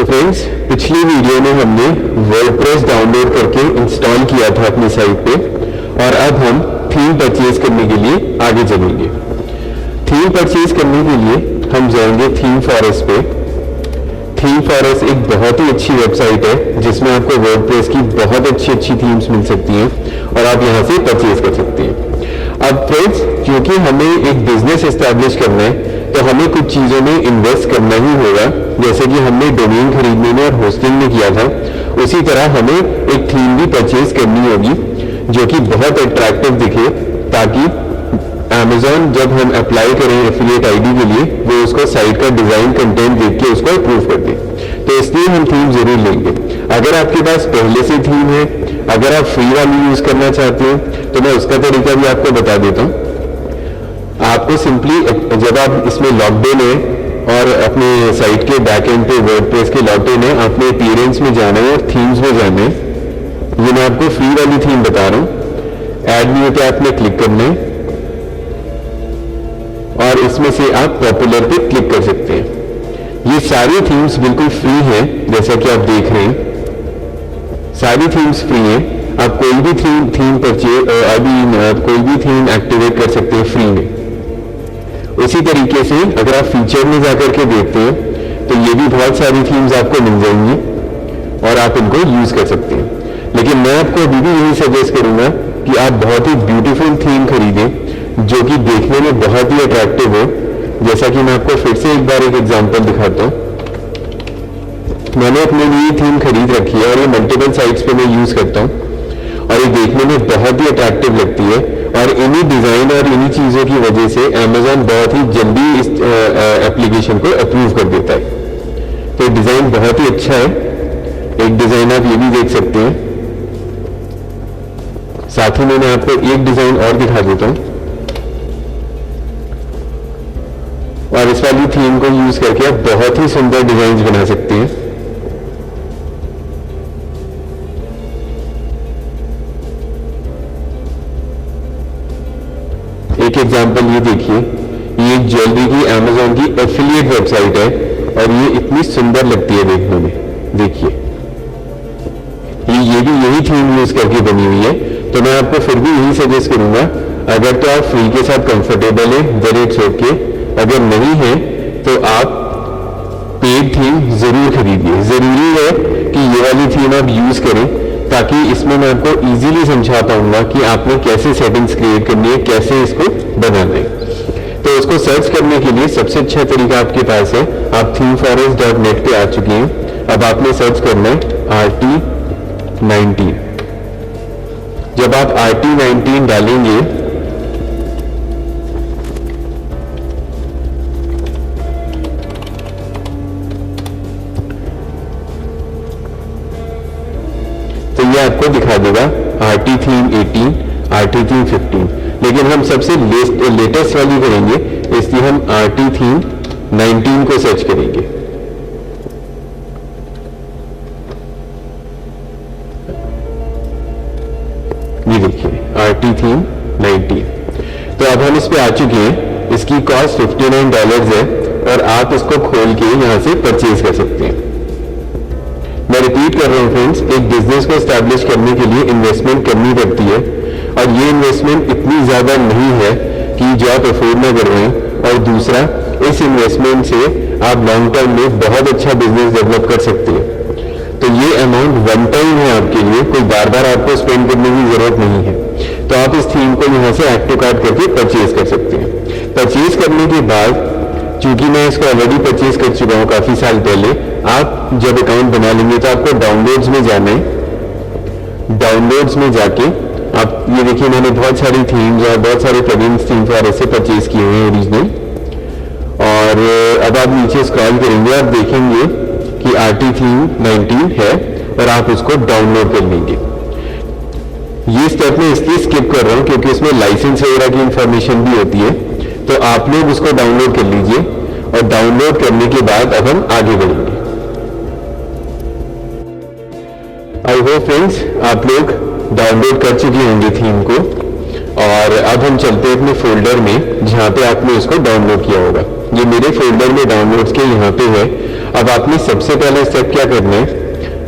तो फ्रेंड्स, पिछली वीडियो में हमने वर्डप्रेस डाउनलोड करके इंस्टॉल किया था अपनी साइट पे, और अब हम थीम परचेज करने के लिए आगे चलेंगे। थीम परचेज करने के लिए हम जाएंगे थीम फॉरेस्ट पे। थीम फॉरेस्ट एक बहुत ही अच्छी वेबसाइट है जिसमें आपको वर्डप्रेस की बहुत अच्छी थीम्स मिल सकती हैं और आप यहाँ से परचेज कर सकते हैं। अब फ्रेंड्स, क्योंकि हमें एक बिजनेस एस्टैब्लिश करना है तो हमें कुछ चीज़ों में इन्वेस्ट करना ही होगा। जैसे कि हमने डोमेन खरीदने में और होस्टिंग में किया था, उसी तरह हमें एक थीम भी परचेज करनी होगी जो कि बहुत अट्रैक्टिव दिखे, ताकि Amazon जब हम अप्लाई करें एफिलिएट आईडी के लिए, वो उसको साइट का डिजाइन कंटेंट देख के उसको अप्रूव कर दे। तो इसलिए हम थीम जरूर लेंगे। अगर आपके पास पहले से थीम है, अगर आप फ्री वाली यूज करना चाहते हैं तो मैं उसका तरीका भी आपको बता देता हूँ। आपको सिंपली जब आप इसमें लॉग्ड इन है और अपने साइट के बैक एंड पे वर्डप्रेस के लॉग्ड इन है, आपने अपीयरेंस में जाना है और थीम्स में जाना है। ये मैं आपको फ्री वाली थीम बता रहा हूँ। ऐड न्यू पे आपने क्लिक करना है और इसमें से आप पॉपुलर पे क्लिक कर सकते हैं। ये सारी थीम्स बिल्कुल फ्री हैं, जैसा कि आप देख रहे हैं। सारी थीम्स फ्री हैं। आप कोई भी थीम परचेज कोई भी थीम एक्टिवेट कर सकते हैं फ्री में। उसी तरीके से अगर आप फीचर में जाकर के देखते हैं तो ये भी बहुत सारी थीम्स आपको मिल जाएंगी और आप इनको यूज कर सकते हैं। लेकिन मैं आपको अभी भी यही सजेस्ट करूंगा कि आप बहुत ही ब्यूटीफुल थीम खरीदें जो कि देखने में बहुत ही अट्रैक्टिव हो। जैसा कि मैं आपको फिर से एक बार एक एग्जांपल दिखाता हूँ। मैंने अपने लिए थीम खरीद रखी है और ये मल्टीपल साइट्स पे मैं यूज करता हूँ और ये देखने में बहुत ही अट्रैक्टिव लगती है। और इन्हीं डिजाइन और इन्हीं चीजों की वजह से Amazon बहुत ही जल्दी इस एप्लीकेशन को अप्रूव कर देता है। तो डिजाइन बहुत ही अच्छा है। एक डिजाइन आप ये भी देख सकते हैं। साथ ही में मैं आपको एक डिजाइन और दिखा देता हूं और इस वाली थीम को यूज करके आप बहुत ही सुंदर डिजाइन बना सकते हैं। एक एग्जांपल ये देखिए, ये ज्वेलरी की Amazon की एफिलिएट वेबसाइट है और ये इतनी सुंदर लगती है देखने में। देखिए, ये भी यही थीम यूज करके बनी हुई है। तो मैं आपको फिर भी यही सजेस्ट करूंगा, अगर तो आप फ्री के साथ कंफर्टेबल है देन इट्स ओके। अगर नहीं है तो आप पेड थीम जरूर खरीदिए। जरूरी है कि ये वाली थीम आप यूज करें, ताकि इसमें मैं आपको इजीली समझा पाऊंगा कि आपने कैसे सेटिंग्स क्रिएट करनी है, कैसे इसको बनाना है। तो उसको सर्च करने के लिए सबसे अच्छा तरीका आपके पास है, आप themeforest.net पे आ चुके हैं। अब आपने सर्च करना है RT19। जब आप RT19 डालेंगे तो ये आपको दिखा देगा RT थीम 18, RT थीम 15। लेकिन हम सबसे लेटेस्ट वाली करेंगे, इसलिए हम RT थीम 19 को सर्च करेंगे। ये देखिए RT थीम 19। तो अब हम इस पे आ चुके हैं। इसकी कॉस्ट $59 है और आप इसको खोल के यहां से परचेज कर सकते हैं। मैं रिपीट कर रहा हूं फ्रेंड्स, एक बिजनेस को एस्टैब्लिश करने के लिए इन्वेस्टमेंट करनी पड़ती है और ये इन्वेस्टमेंट इतनी ज्यादा नहीं है कि जो आप अफोर्ड ना कर रहे हैं। और दूसरा, इस इन्वेस्टमेंट से आप लॉन्ग टर्म में बहुत अच्छा बिजनेस डेवलप कर सकते हैं। तो ये अमाउंट वन टाइम है आपके लिए, कोई बार बार आपको स्पेंड करने की जरूरत नहीं है। तो आप इस थीम को यहाँ से एक्टिव कार्ड करके परचेज कर सकते हैं। परचेज करने के बाद, चूंकि मैं इसको ऑलरेडी परचेज कर चुका हूँ काफी साल पहले, आप जब अकाउंट बना लेंगे तो आपको डाउनलोड्स में जाना है। डाउनलोड्स में जाके आप ये देखिए, मैंने बहुत सारी थीम्स और बहुत सारे प्लगइन्स थीम फॉरेस्ट से परचेज किए हुए हैं ओरिजिनल। और अब आप नीचे स्क्रॉल करेंगे, आप देखेंगे कि RT थीम 19 है और आप उसको डाउनलोड कर लेंगे। ये स्टेप मैं इसलिए स्किप कर रहा हूं क्योंकि इसमें लाइसेंस वगैरह की इंफॉर्मेशन भी होती है। तो आप लोग उसको डाउनलोड कर लीजिए और डाउनलोड करने के बाद अब हम आगे बढ़ेंगे। आई होप फ्रेंड्स आप लोग डाउनलोड कर चुके होंगे थीम को और अब हम चलते हैं अपने फोल्डर में जहां पे आपने इसको डाउनलोड किया होगा। ये मेरे फोल्डर में डाउनलोड्स के यहाँ पे है। अब आपने सबसे पहले स्टेप क्या करना है,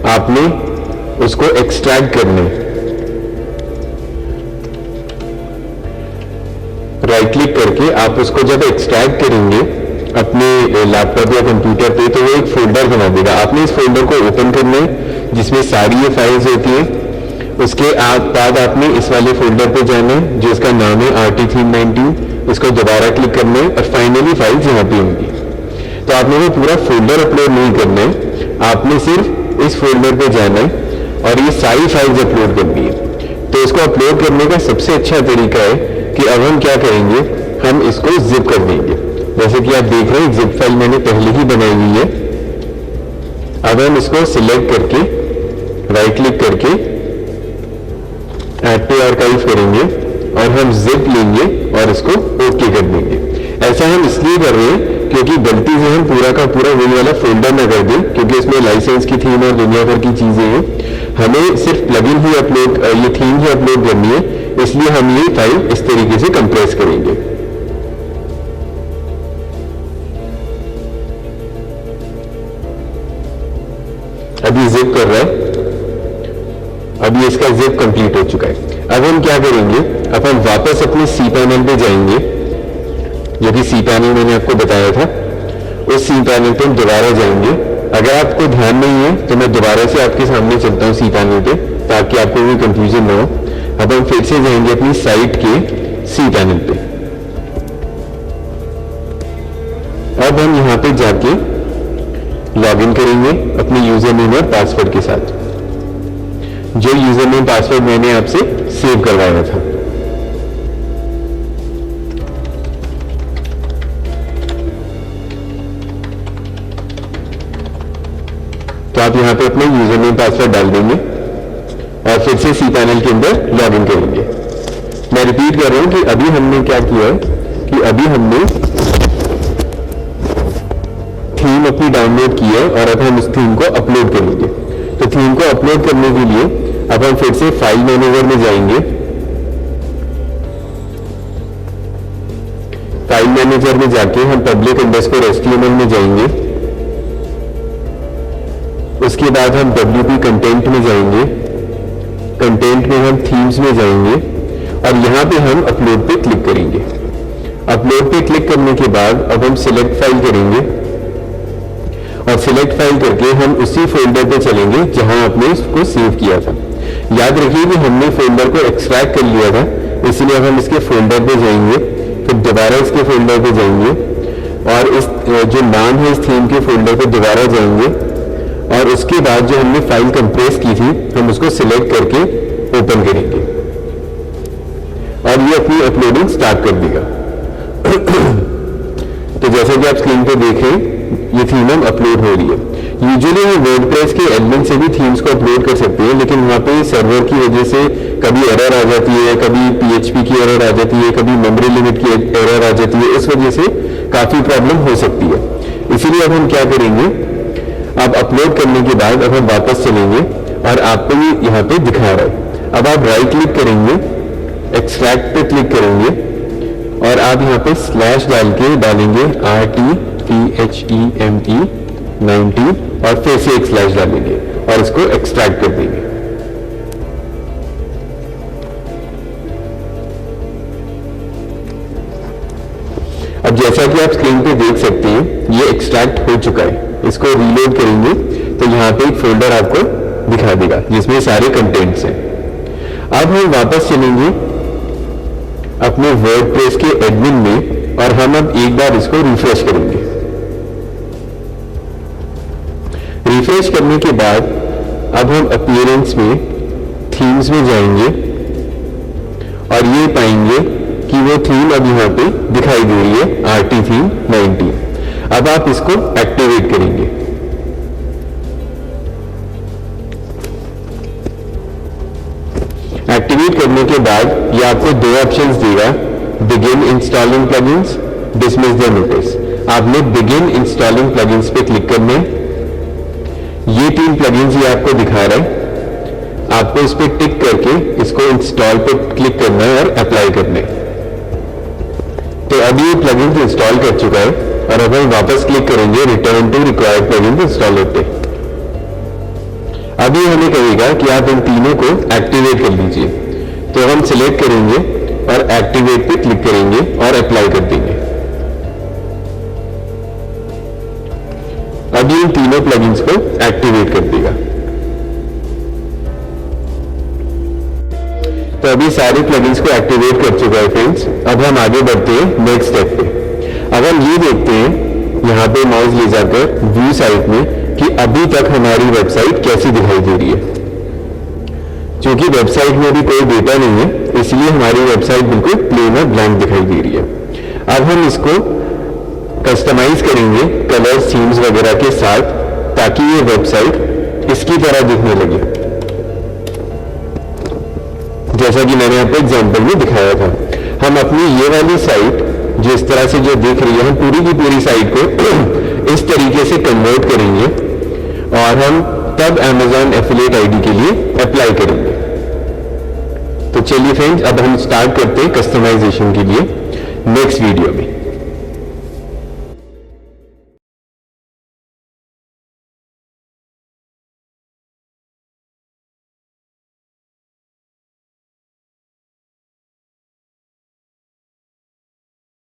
आपने उसको एक्सट्रैक्ट करना है। राइट क्लिक करके आप उसको जब एक्सट्रैक्ट करेंगे अपने लैपटॉप या कंप्यूटर पे, तो वो एक फोल्डर बना देगा। आपने इस फोल्डर को ओपन करना है जिसमें सारी ये फाइल्स होती है। उसके बाद आपने इस वाले फोल्डर पे जाना है जो इसका नाम है RT थीम 19। इसको दोबारा क्लिक करना है और फाइनली फाइल्स यहाँ पे होंगी। तो आपने वो पूरा फोल्डर अपलोड नहीं करना है, आपने सिर्फ इस फोल्डर पे जाना है और ये सारी फाइल्स अपलोड करनी है। तो इसको अपलोड करने का सबसे अच्छा तरीका है कि अब हम क्या करेंगे, हम इसको जिप कर देंगे। जैसे कि आप देख रहे हैं जिप फाइल मैंने पहले ही बनाई हुई है। अब हम इसको सिलेक्ट करके राइट क्लिक करके ऐड टू आर्काइव करेंगे और हम जिप लेंगे और इसको ओके कर देंगे। ऐसा हम इसलिए कर रहे हैं क्योंकि गलती से हम पूरा का पूरा वही वाला फोल्डर ना कर दें, क्योंकि इसमें लाइसेंस की थीम और दुनिया भर की चीजें हैं। हमें सिर्फ प्लगइन ही अपलोड, ये थीम ही अपलोड करनी है, इसलिए हम ये फाइल इस तरीके से कंप्रेस करेंगे। अभी जिप कर रहा है, अभी इसका जिप कंप्लीट हो चुका है। अब हम क्या करेंगे, अब हम वापस अपने सी पैनल पे जाएंगे, जो कि सी पैनल मैंने आपको बताया था। उस सी पैनल पे हम दोबारा जाएंगे। अगर आपको ध्यान नहीं है तो मैं दोबारा से आपके सामने चलता हूँ सी पैनल पे, ताकि आपको कोई कंफ्यूजन ना हो। अब हम फिर से जाएंगे अपनी साइट के सी पैनल पे। अब हम यहाँ पे जाके लॉगिन करेंगे अपने यूजर नेम और पासवर्ड के साथ, जो यूजर नेम पासवर्ड मैंने आपसे सेव करवाया था। तो आप यहां पे अपना यूजर नेम पासवर्ड डाल देंगे और फिर से सी पैनल के अंदर लॉगिन करेंगे। मैं रिपीट कर रहा हूं कि अभी हमने क्या किया है कि अभी हमने थीम अपनी डाउनलोड की है और अब हम उस थीम को अपलोड करेंगे। तो थीम को अपलोड करने के लिए अब हम फिर से फाइल मैनेजर में जाएंगे। फाइल मैनेजर में जाके हम public_html में जाएंगे। उसके बाद हम WP कंटेंट में जाएंगे। कंटेंट में हम थीम्स में जाएंगे और यहां पे हम अपलोड पे क्लिक करेंगे। अपलोड पे क्लिक करने के बाद अब हम सिलेक्ट फाइल करेंगे और सिलेक्ट फाइल करके हम उसी फोल्डर पे चलेंगे जहां आपने इसको सेव किया था। याद रखिए कि हमने फोल्डर को एक्सट्रैक्ट कर लिया था, इसलिए अब हम इसके फोल्डर पे जाएंगे, फिर दोबारा इसके फोल्डर पे जाएंगे और इस जो नाम है इस थीम के फोल्डर पे दोबारा जाएंगे और उसके बाद जो हमने फाइल कंप्रेस की थी हम उसको सिलेक्ट करके ओपन करेंगे और ये अपनी अपलोडिंग स्टार्ट कर देगा। तो जैसा कि आप स्क्रीन पे देख रहे हैं ये थीम हम अपलोड हो रही है। यूजुअली हम वर्डप्रेस के एडमिन से भी थीम्स को अपलोड कर सकते हैं, लेकिन वहाँ पे सर्वर की वजह से कभी एरर आ जाती है, कभी PHP की एरर आ जाती है, कभी मेमोरी लिमिट की एरर आ जाती है। इस वजह से काफ़ी प्रॉब्लम हो सकती है। इसीलिए अब हम क्या करेंगे, अब अपलोड करने के बाद अब हम वापस चलेंगे और आपको ये यहाँ पे दिखा रहा है। अब आप राइट क्लिक करेंगे, एक्सट्रैक्ट पे क्लिक करेंगे और आप यहाँ पे स्लैश डाल के डालेंगे RTTHEME 19 और फिर से एक स्लैश डालेंगे और इसको एक्सट्रैक्ट कर देंगे। अब जैसा कि आप स्क्रीन पे देख सकते हैं ये एक्सट्रैक्ट हो चुका है। इसको रीलोड करेंगे तो यहाँ पे एक फोल्डर आपको दिखा देगा जिसमें सारे कंटेंट्स हैं। अब हम वापस चलेंगे अपने वर्डप्रेस के एडमिन में और हम अब एक बार इसको रिफ्रेश करेंगे। रिफ्रेश करने के बाद अब हम अपीयरेंस में थीम्स में जाएंगे और ये पाएंगे कि वो थीम अब यहाँ पे दिखाई दे रही है RT थीम 19। अब आप इसको एक्टिवेट करेंगे। एक्टिवेट करने के बाद ये आपको दो ऑप्शंस देगा, begin installing plugins, dismiss the notice. आपने बिगिन इंस्टॉलिंग प्लगइन्स पे क्लिक करना है। ये 3 प्लगइन्स ही आपको दिखा रहा है, आपको इस पे टिक करके इसको इंस्टॉल पे क्लिक करना है और अप्लाई करना है। तो अभी ये प्लगइन्स इंस्टॉल कर चुका है और अब हम वापस क्लिक करेंगे return to required plugin installer पे। अभी हमें कहेगा कि आप इन तीनों को एक्टिवेट कर लीजिए, तो हम सिलेक्ट करेंगे और एक्टिवेट पे क्लिक करेंगे और अप्लाई कर देंगे। अभी इन तीनों प्लगइन्स को एक्टिवेट कर देगा। तो अभी सारे प्लगइन्स को एक्टिवेट कर चुका है फ्रेंड्स। अब हम आगे बढ़ते हैं नेक्स्ट स्टेप पे। अब हम ये देखते हैं यहाँ पे माउस ले जाकर व्यू साइट में कि अभी तक हमारी वेबसाइट कैसी दिखाई दे रही है। क्योंकि वेबसाइट में भी कोई डेटा नहीं है, इसलिए हमारी वेबसाइट बिल्कुल प्लेन और ब्लैंक दिखाई दे रही है। अब हम इसको कस्टमाइज करेंगे कलर थीम्स वगैरह के साथ, ताकि ये वेबसाइट इसकी तरह दिखने लगे, जैसा कि मैंने आपको एग्जांपल में दिखाया था। हम अपनी ये वाली साइट जो इस तरह से जो दिख रही है, हम पूरी की पूरी साइट को इस तरीके से कन्वर्ट करेंगे और हम तब Amazon एफिलिएट आईडी के लिए अप्लाई करेंगे। तो चलिए फ्रेंड्स, अब हम स्टार्ट करते हैं कस्टमाइजेशन के लिए नेक्स्ट वीडियो में।